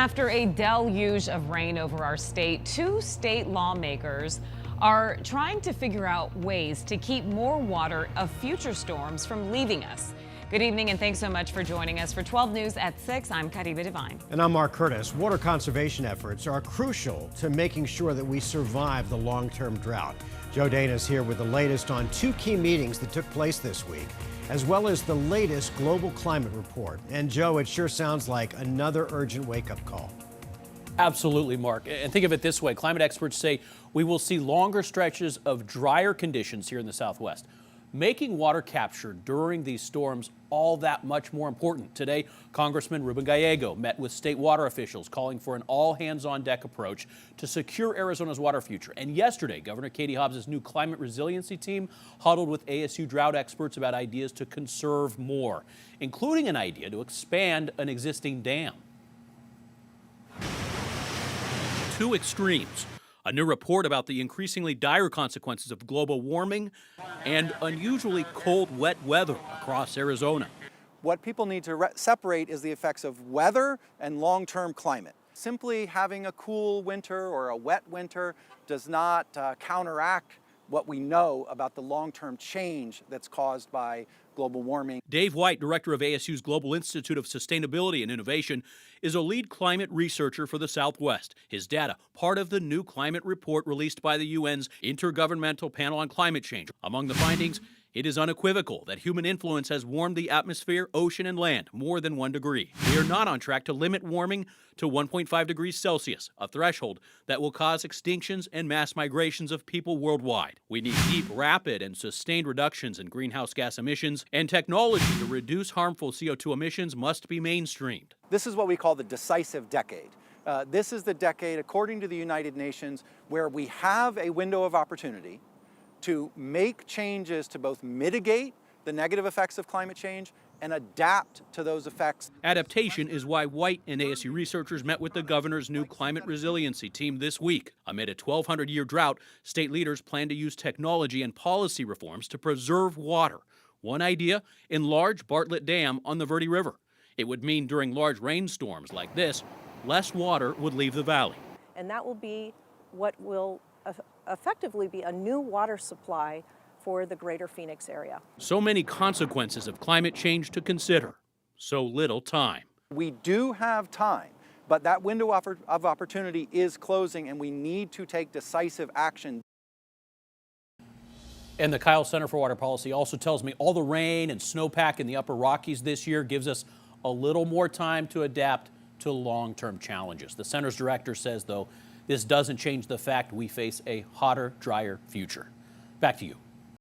After a deluge of rain over our state, two state lawmakers are trying to figure out ways to keep more water of future storms from leaving us. Good evening and thanks so much for joining us for 12 News at 6. I'm Caribe Devine. And I'm Mark Curtis. Water conservation efforts are crucial to making sure that we survive the long-term drought. Joe Dana is here with the latest on two key meetings that took place this week, as well as the latest global climate report. And Joe, it sure sounds like another urgent wake-up call. Absolutely, Mark. And think of it this way. Climate experts say we will see longer stretches of drier conditions here in the Southwest, making water capture during these storms all that much more important. Today, Congressman Ruben Gallego met with state water officials calling for an all-hands-on-deck approach to secure Arizona's water future. And yesterday, Governor Katie Hobbs' new climate resiliency team huddled with ASU drought experts about ideas to conserve more, including an idea to expand an existing dam. Two extremes. A new report about the increasingly dire consequences of global warming and unusually cold, wet weather across Arizona. What people need to separate is the effects of weather and long-term climate. Simply having a cool winter or a wet winter does not counteract what we know about the long-term change that's caused by global warming. Dave White, director of ASU's Global Institute of Sustainability and Innovation, is a lead climate researcher for the Southwest. His data, part of the new climate report released by the UN's Intergovernmental Panel on Climate Change. Among the findings, it is unequivocal that human influence has warmed the atmosphere, ocean, and land more than 1 degree. We are not on track to limit warming to 1.5 degrees Celsius, a threshold that will cause extinctions and mass migrations of people worldwide. We need deep, rapid, and sustained reductions in greenhouse gas emissions, and technology to reduce harmful CO2 emissions must be mainstreamed. This is what we call the decisive decade. This is the decade, according to the United Nations, where we have a window of opportunity to make changes to both mitigate the negative effects of climate change and adapt to those effects. Adaptation is why White and ASU researchers met with the governor's new climate resiliency team this week. Amid a 1,200-year drought, state leaders plan to use technology and policy reforms to preserve water. One idea, enlarge Bartlett Dam on the Verde River. It would mean during large rainstorms like this, less water would leave the valley. And that will be what will effectively be a new water supply for the greater Phoenix area. So many consequences of climate change to consider. So little time. We do have time, but that window of opportunity is closing and we need to take decisive action. And the Kyle Center for Water Policy also tells me all the rain and snowpack in the upper Rockies this year gives us a little more time to adapt to long-term challenges. The center's director says, though, this doesn't change the fact we face a hotter, drier future. Back to you.